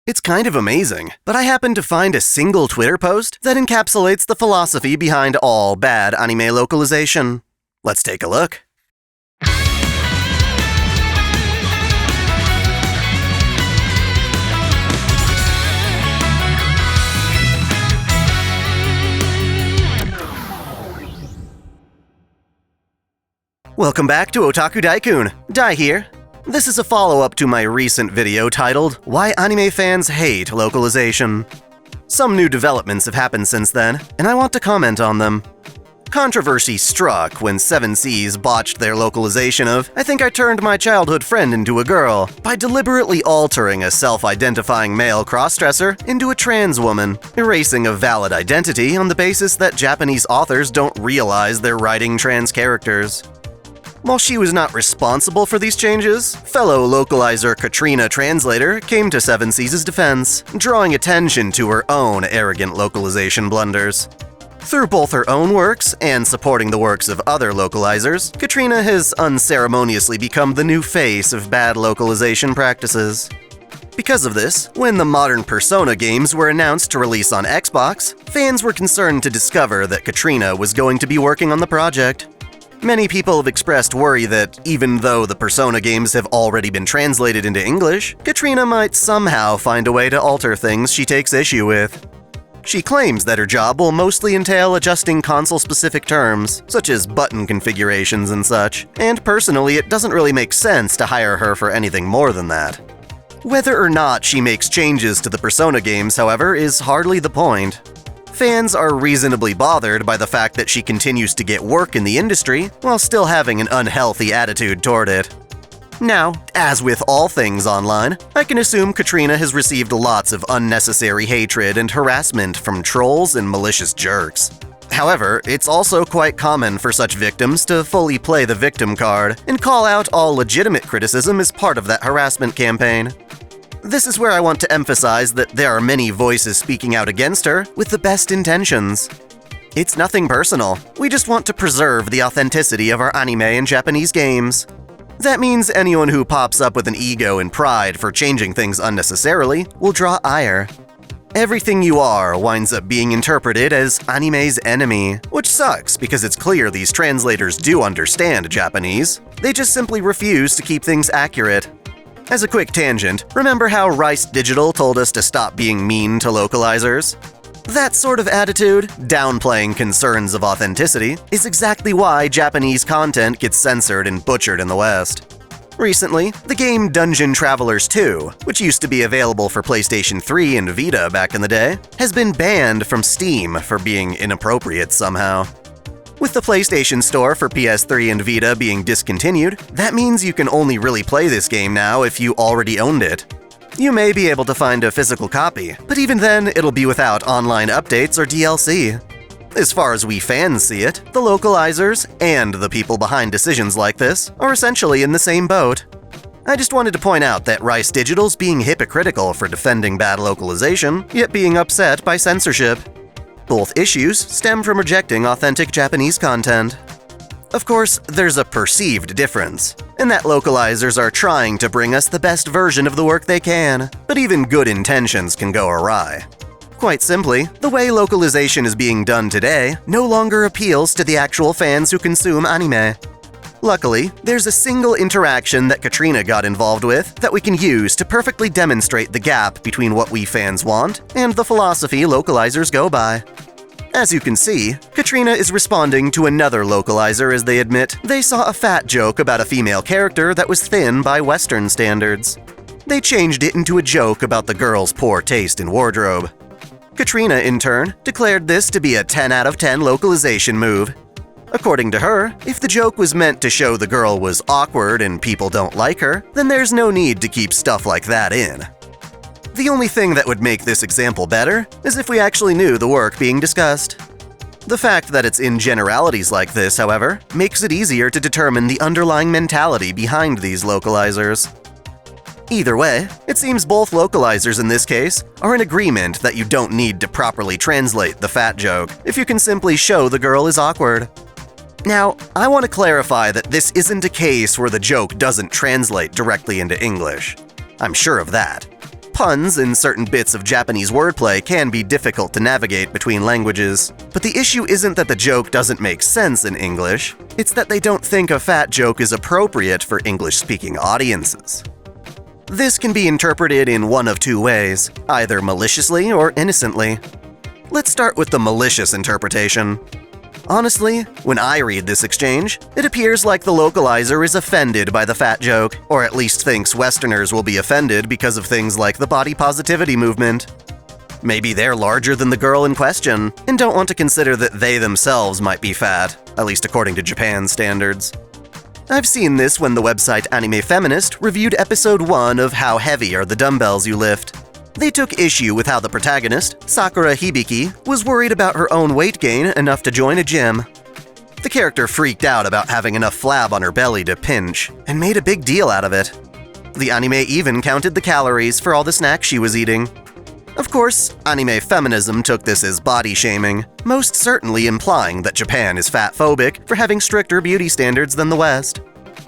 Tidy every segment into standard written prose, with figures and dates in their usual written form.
It's kind of amazing, but I happened to find a single Twitter post that encapsulates the philosophy behind all bad anime localization. Let's take a look. Welcome back to OtakuDaiKun. Dai here. This is a follow-up to my recent video titled, Why Anime Fans Hate Localization. Some new developments have happened since then, and I want to comment on them. Controversy struck when 7 Seas botched their localization of I Think I Turned My Childhood Friend Into a Girl by deliberately altering a self-identifying male crossdresser into a trans woman, erasing a valid identity on the basis that Japanese authors don't realize they're writing trans characters. While she was not responsible for these changes, fellow localizer Katrina translator came to 7 Seas' defense, drawing attention to her own arrogant localization blunders. Through both her own works and supporting the works of other localizers, Katrina has unceremoniously become the new face of bad localization practices. Because of this, when the modern Persona games were announced to release on Xbox, fans were concerned to discover that Katrina was going to be working on the project. Many people have expressed worry that, even though the Persona games have already been translated into English, Katrina might somehow find a way to alter things she takes issue with. She claims that her job will mostly entail adjusting console-specific terms, such as button configurations and such, and personally it doesn't really make sense to hire her for anything more than that. Whether or not she makes changes to the Persona games, however, is hardly the point. Fans are reasonably bothered by the fact that she continues to get work in the industry while still having an unhealthy attitude toward it. Now, as with all things online, I can assume Katrina has received lots of unnecessary hatred and harassment from trolls and malicious jerks. However, it's also quite common for such victims to fully play the victim card and call out all legitimate criticism as part of that harassment campaign. This is where I want to emphasize that there are many voices speaking out against her with the best intentions. It's nothing personal, we just want to preserve the authenticity of our anime and Japanese games. That means anyone who pops up with an ego and pride for changing things unnecessarily will draw ire. Everything you are winds up being interpreted as anime's enemy, which sucks because it's clear these translators do understand Japanese. They just simply refuse to keep things accurate. As a quick tangent, remember how Rice Digital told us to stop being mean to localizers? That sort of attitude, downplaying concerns of authenticity, is exactly why Japanese content gets censored and butchered in the West. Recently, the game Dungeon Travelers 2, which used to be available for PlayStation 3 and Vita back in the day, has been banned from Steam for being inappropriate somehow. With the PlayStation Store for PS3 and Vita being discontinued, that means you can only really play this game now if you already owned it. You may be able to find a physical copy, but even then, it'll be without online updates or DLC. As far as we fans see it, the localizers, and the people behind decisions like this, are essentially in the same boat. I just wanted to point out that Rice Digital's being hypocritical for defending bad localization, yet being upset by censorship. Both issues stem from rejecting authentic Japanese content. Of course, there's a perceived difference, in that localizers are trying to bring us the best version of the work they can, but even good intentions can go awry. Quite simply, the way localization is being done today no longer appeals to the actual fans who consume anime. Luckily, there's a single interaction that Katrina got involved with that we can use to perfectly demonstrate the gap between what we fans want and the philosophy localizers go by. As you can see, Katrina is responding to another localizer as they admit they saw a fat joke about a female character that was thin by Western standards. They changed it into a joke about the girl's poor taste in wardrobe. Katrina, in turn, declared this to be a 10 out of 10 localization move. According to her, if the joke was meant to show the girl was awkward and people don't like her, then there's no need to keep stuff like that in. The only thing that would make this example better is if we actually knew the work being discussed. The fact that it's in generalities like this, however, makes it easier to determine the underlying mentality behind these localizers. Either way, it seems both localizers in this case are in agreement that you don't need to properly translate the fat joke if you can simply show the girl is awkward. Now, I want to clarify that this isn't a case where the joke doesn't translate directly into English. I'm sure of that. Puns and certain bits of Japanese wordplay can be difficult to navigate between languages, but the issue isn't that the joke doesn't make sense in English, it's that they don't think a fat joke is appropriate for English-speaking audiences. This can be interpreted in one of two ways, either maliciously or innocently. Let's start with the malicious interpretation. Honestly, when I read this exchange, it appears like the localizer is offended by the fat joke, or at least thinks Westerners will be offended because of things like the body positivity movement. Maybe they're larger than the girl in question, and don't want to consider that they themselves might be fat, at least according to Japan's standards. I've seen this when the website Anime Feminist reviewed episode 1 of How Heavy Are the Dumbbells You Lift. They took issue with how the protagonist, Sakura Hibiki, was worried about her own weight gain enough to join a gym. The character freaked out about having enough flab on her belly to pinch, and made a big deal out of it. The anime even counted the calories for all the snacks she was eating. Of course, anime feminism took this as body shaming, most certainly implying that Japan is fat-phobic for having stricter beauty standards than the West.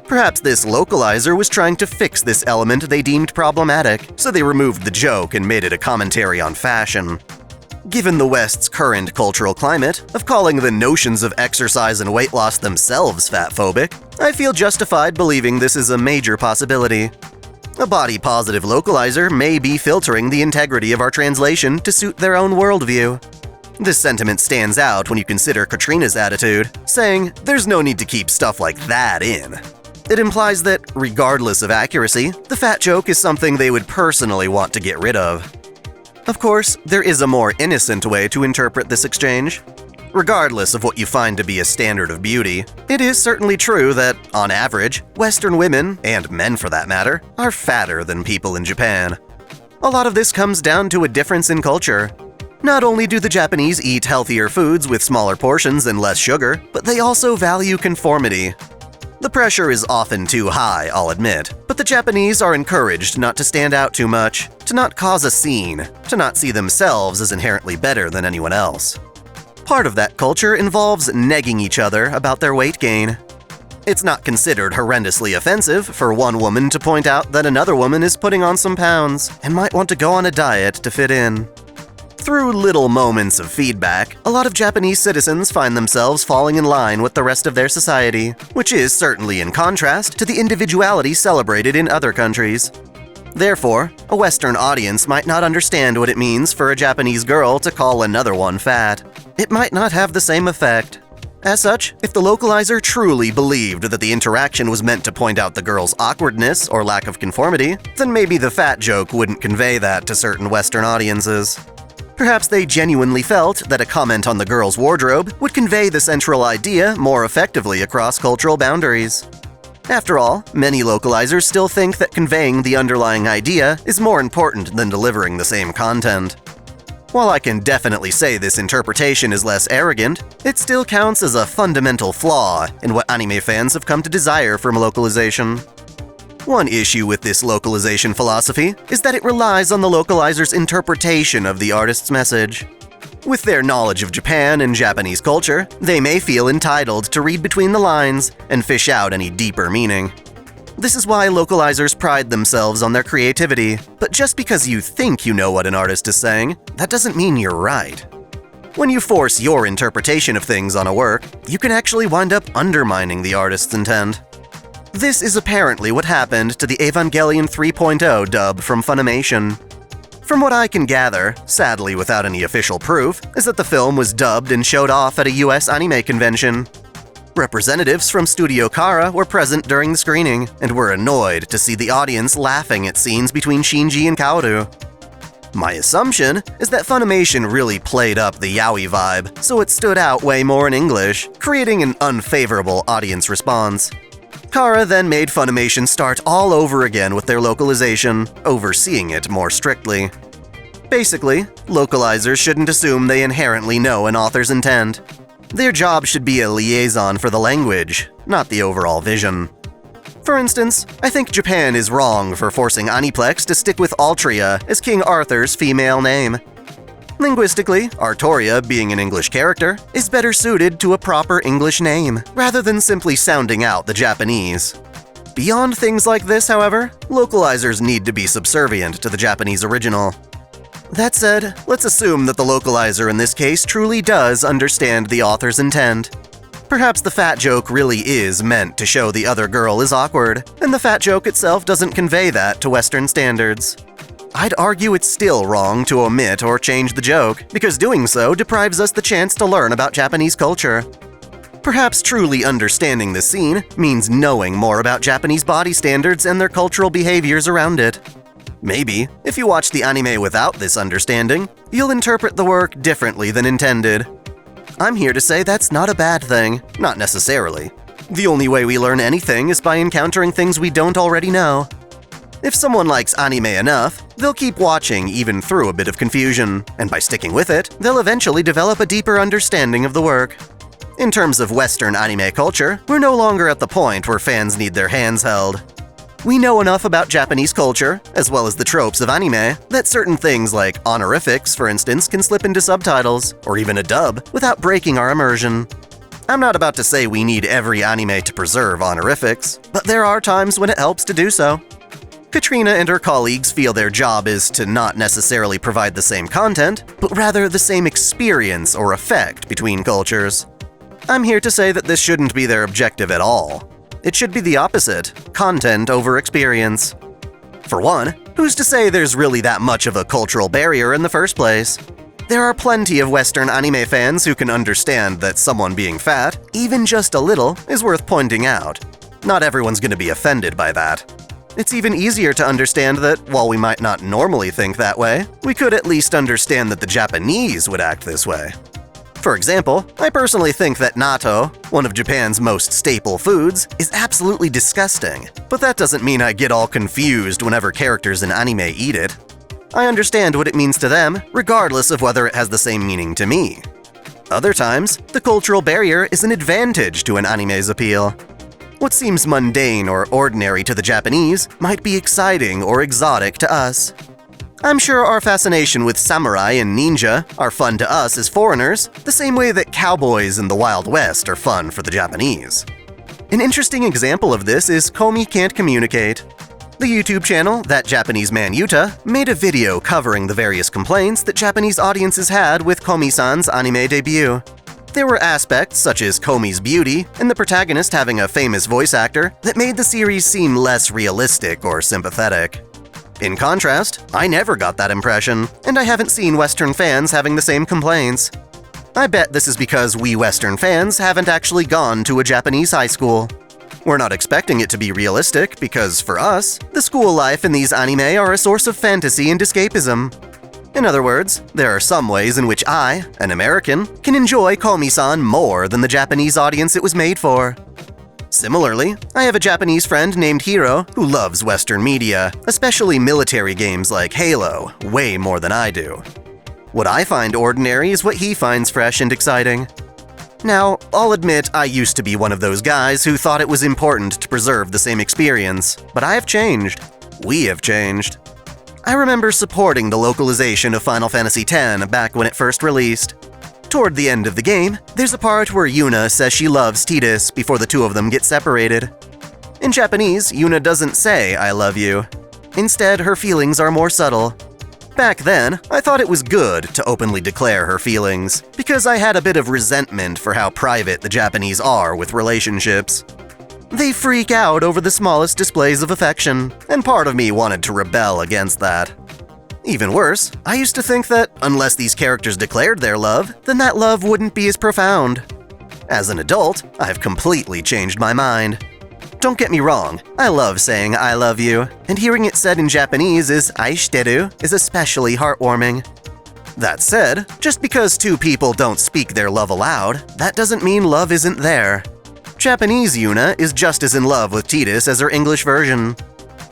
Perhaps this localizer was trying to fix this element they deemed problematic, so they removed the joke and made it a commentary on fashion. Given the West's current cultural climate of calling the notions of exercise and weight loss themselves fat-phobic, I feel justified believing this is a major possibility. A body-positive localizer may be filtering the integrity of our translation to suit their own worldview. This sentiment stands out when you consider Katrina's attitude, saying, "There's no need to keep stuff like that in." It implies that, regardless of accuracy, the fat joke is something they would personally want to get rid of. Of course, there is a more innocent way to interpret this exchange. Regardless of what you find to be a standard of beauty, it is certainly true that, on average, Western women, and men for that matter, are fatter than people in Japan. A lot of this comes down to a difference in culture. Not only do the Japanese eat healthier foods with smaller portions and less sugar, but they also value conformity. The pressure is often too high, I'll admit, but the Japanese are encouraged not to stand out too much, to not cause a scene, to not see themselves as inherently better than anyone else. Part of that culture involves negging each other about their weight gain. It's not considered horrendously offensive for one woman to point out that another woman is putting on some pounds and might want to go on a diet to fit in. Through little moments of feedback, a lot of Japanese citizens find themselves falling in line with the rest of their society, which is certainly in contrast to the individuality celebrated in other countries. Therefore, a Western audience might not understand what it means for a Japanese girl to call another one fat. It might not have the same effect. As such, if the localizer truly believed that the interaction was meant to point out the girl's awkwardness or lack of conformity, then maybe the fat joke wouldn't convey that to certain Western audiences. Perhaps they genuinely felt that a comment on the girl's wardrobe would convey the central idea more effectively across cultural boundaries. After all, many localizers still think that conveying the underlying idea is more important than delivering the same content. While I can definitely say this interpretation is less arrogant, it still counts as a fundamental flaw in what anime fans have come to desire from localization. One issue with this localization philosophy is that it relies on the localizer's interpretation of the artist's message. With their knowledge of Japan and Japanese culture, they may feel entitled to read between the lines and fish out any deeper meaning. This is why localizers pride themselves on their creativity, but just because you think you know what an artist is saying, that doesn't mean you're right. When you force your interpretation of things on a work, you can actually wind up undermining the artist's intent. This is apparently what happened to the Evangelion 3.0 dub from Funimation. From what I can gather, sadly without any official proof, is that the film was dubbed and showed off at a US anime convention. Representatives from Studio Kara were present during the screening, and were annoyed to see the audience laughing at scenes between Shinji and Kaoru. My assumption is that Funimation really played up the yaoi vibe, so it stood out way more in English, creating an unfavorable audience response. Kara then made Funimation start all over again with their localization, overseeing it more strictly. Basically, localizers shouldn't assume they inherently know an author's intent. Their job should be a liaison for the language, not the overall vision. For instance, I think Japan is wrong for forcing Aniplex to stick with Altria as King Arthur's female name. Linguistically, Artoria, being an English character, is better suited to a proper English name, rather than simply sounding out the Japanese. Beyond things like this, however, localizers need to be subservient to the Japanese original. That said, let's assume that the localizer in this case truly does understand the author's intent. Perhaps the fat joke really is meant to show the other girl is awkward, and the fat joke itself doesn't convey that to Western standards. I'd argue it's still wrong to omit or change the joke, because doing so deprives us the chance to learn about Japanese culture. Perhaps truly understanding the scene means knowing more about Japanese body standards and their cultural behaviors around it. Maybe, if you watch the anime without this understanding, you'll interpret the work differently than intended. I'm here to say that's not a bad thing, not necessarily. The only way we learn anything is by encountering things we don't already know. If someone likes anime enough, they'll keep watching even through a bit of confusion, and by sticking with it, they'll eventually develop a deeper understanding of the work. In terms of Western anime culture, we're no longer at the point where fans need their hands held. We know enough about Japanese culture, as well as the tropes of anime, that certain things like honorifics, for instance, can slip into subtitles, or even a dub, without breaking our immersion. I'm not about to say we need every anime to preserve honorifics, but there are times when it helps to do so. Katrina and her colleagues feel their job is to not necessarily provide the same content, but rather the same experience or effect between cultures. I'm here to say that this shouldn't be their objective at all. It should be the opposite, content over experience. For one, who's to say there's really that much of a cultural barrier in the first place? There are plenty of Western anime fans who can understand that someone being fat, even just a little, is worth pointing out. Not everyone's going to be offended by that. It's even easier to understand that, while we might not normally think that way, we could at least understand that the Japanese would act this way. For example, I personally think that natto, one of Japan's most staple foods, is absolutely disgusting, but that doesn't mean I get all confused whenever characters in anime eat it. I understand what it means to them, regardless of whether it has the same meaning to me. Other times, the cultural barrier is an advantage to an anime's appeal. What seems mundane or ordinary to the Japanese might be exciting or exotic to us. I'm sure our fascination with samurai and ninja are fun to us as foreigners, the same way that cowboys in the Wild West are fun for the Japanese. An interesting example of this is Komi Can't Communicate. The YouTube channel, That Japanese Man Yuta, made a video covering the various complaints that Japanese audiences had with Komi-san's anime debut. There were aspects, such as Komi's beauty and the protagonist having a famous voice actor, that made the series seem less realistic or sympathetic. In contrast, I never got that impression, and I haven't seen Western fans having the same complaints. I bet this is because we Western fans haven't actually gone to a Japanese high school. We're not expecting it to be realistic because, for us, the school life in these anime are a source of fantasy and escapism. In other words, there are some ways in which I, an American, can enjoy Komi-san more than the Japanese audience it was made for. Similarly, I have a Japanese friend named Hiro who loves Western media, especially military games like Halo, way more than I do. What I find ordinary is what he finds fresh and exciting. Now, I'll admit I used to be one of those guys who thought it was important to preserve the same experience, but I have changed. We have changed. I remember supporting the localization of Final Fantasy X back when it first released. Toward the end of the game, there's a part where Yuna says she loves Tidus before the two of them get separated. In Japanese, Yuna doesn't say, "I love you." Instead, her feelings are more subtle. Back then, I thought it was good to openly declare her feelings, because I had a bit of resentment for how private the Japanese are with relationships. They freak out over the smallest displays of affection, and part of me wanted to rebel against that. Even worse, I used to think that, unless these characters declared their love, then that love wouldn't be as profound. As an adult, I've completely changed my mind. Don't get me wrong, I love saying "I love you," and hearing it said in Japanese as "aishiteru" is especially heartwarming. That said, just because two people don't speak their love aloud, that doesn't mean love isn't there. Japanese Yuna is just as in love with Tidus as her English version.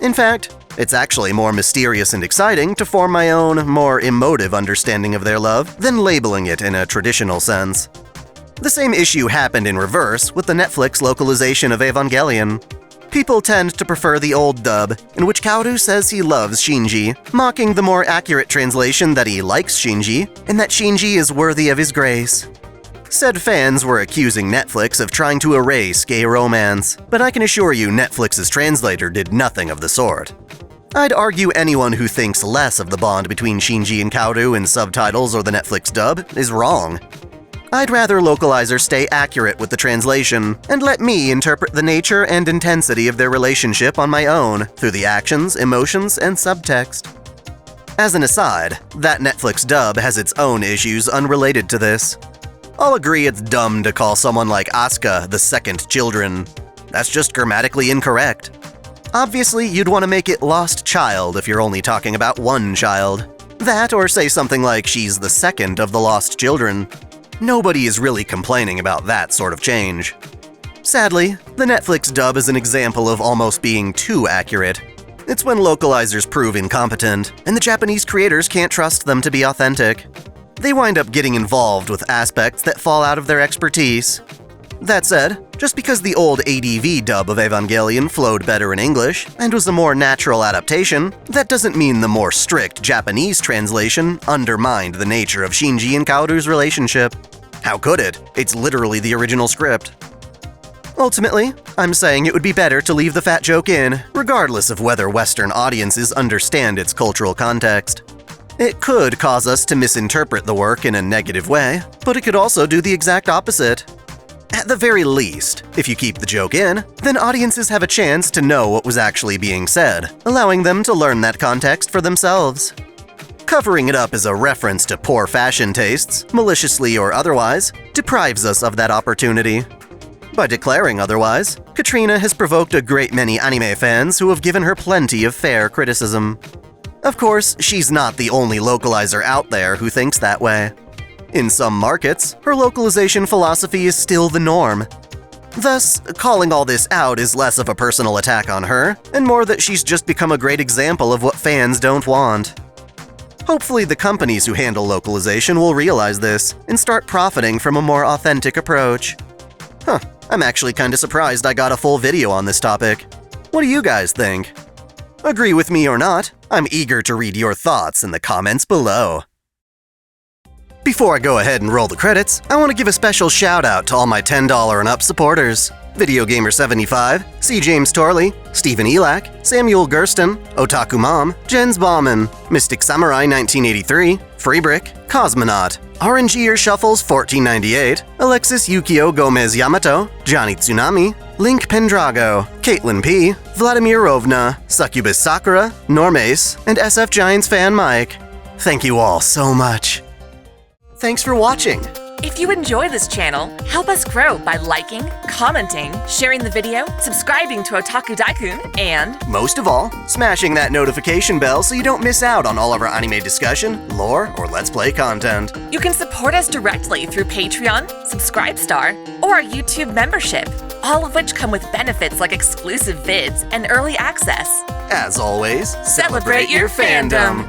In fact, it's actually more mysterious and exciting to form my own, more emotive understanding of their love than labeling it in a traditional sense. The same issue happened in reverse with the Netflix localization of Evangelion. People tend to prefer the old dub, in which Kaoru says he loves Shinji, mocking the more accurate translation that he likes Shinji, and that Shinji is worthy of his grace. Said fans were accusing Netflix of trying to erase gay romance, but I can assure you Netflix's translator did nothing of the sort. I'd argue anyone who thinks less of the bond between Shinji and Kaoru in subtitles or the Netflix dub is wrong. I'd rather Localizer stay accurate with the translation and let me interpret the nature and intensity of their relationship on my own through the actions, emotions, and subtext. As an aside, that Netflix dub has its own issues unrelated to this. I'll agree it's dumb to call someone like Asuka the second children. That's just grammatically incorrect. Obviously, you'd want to make it lost child if you're only talking about one child. That, or say something like she's the second of the lost children. Nobody is really complaining about that sort of change. Sadly, the Netflix dub is an example of almost being too accurate. It's when localizers prove incompetent, and the Japanese creators can't trust them to be authentic. They wind up getting involved with aspects that fall out of their expertise. That said, just because the old ADV dub of Evangelion flowed better in English and was a more natural adaptation, that doesn't mean the more strict Japanese translation undermined the nature of Shinji and Kaoru's relationship. How could it? It's literally the original script. Ultimately, I'm saying it would be better to leave the fat joke in, regardless of whether Western audiences understand its cultural context. It could cause us to misinterpret the work in a negative way, but it could also do the exact opposite. At the very least, if you keep the joke in, then audiences have a chance to know what was actually being said, allowing them to learn that context for themselves. Covering it up as a reference to poor fashion tastes, maliciously or otherwise, deprives us of that opportunity. By declaring otherwise, Katrina has provoked a great many anime fans who have given her plenty of fair criticism. Of course, she's not the only localizer out there who thinks that way. In some markets, her localization philosophy is still the norm. Thus, calling all this out is less of a personal attack on her, and more that she's just become a great example of what fans don't want. Hopefully the companies who handle localization will realize this and start profiting from a more authentic approach. I'm actually kinda surprised I got a full video on this topic. What do you guys think? Agree with me or not, I'm eager to read your thoughts in the comments below. Before I go ahead and roll the credits, I want to give a special shout out to all my $10 and up supporters. VideoGamer75, C. James Torley, Stephen Elak, Samuel Gersten, Otaku Mom, Jens Bauman, Mystic Samurai 1983, Freebrick, Cosmonaut, RNG Shuffles 1498, Alexis Yukio Gomez Yamato, Johnny Tsunami, Link Pendrago, Caitlin P, Vladimir Rovna, Succubus Sakura, Normace, and SF Giants fan Mike. Thank you all so much. Thanks for watching! If you enjoy this channel, help us grow by liking, commenting, sharing the video, subscribing to OtakuDaiKun, and most of all, smashing that notification bell so you don't miss out on all of our anime discussion, lore, or Let's Play content. You can support us directly through Patreon, Subscribestar, or our YouTube membership, all of which come with benefits like exclusive vids and early access. As always, celebrate your fandom!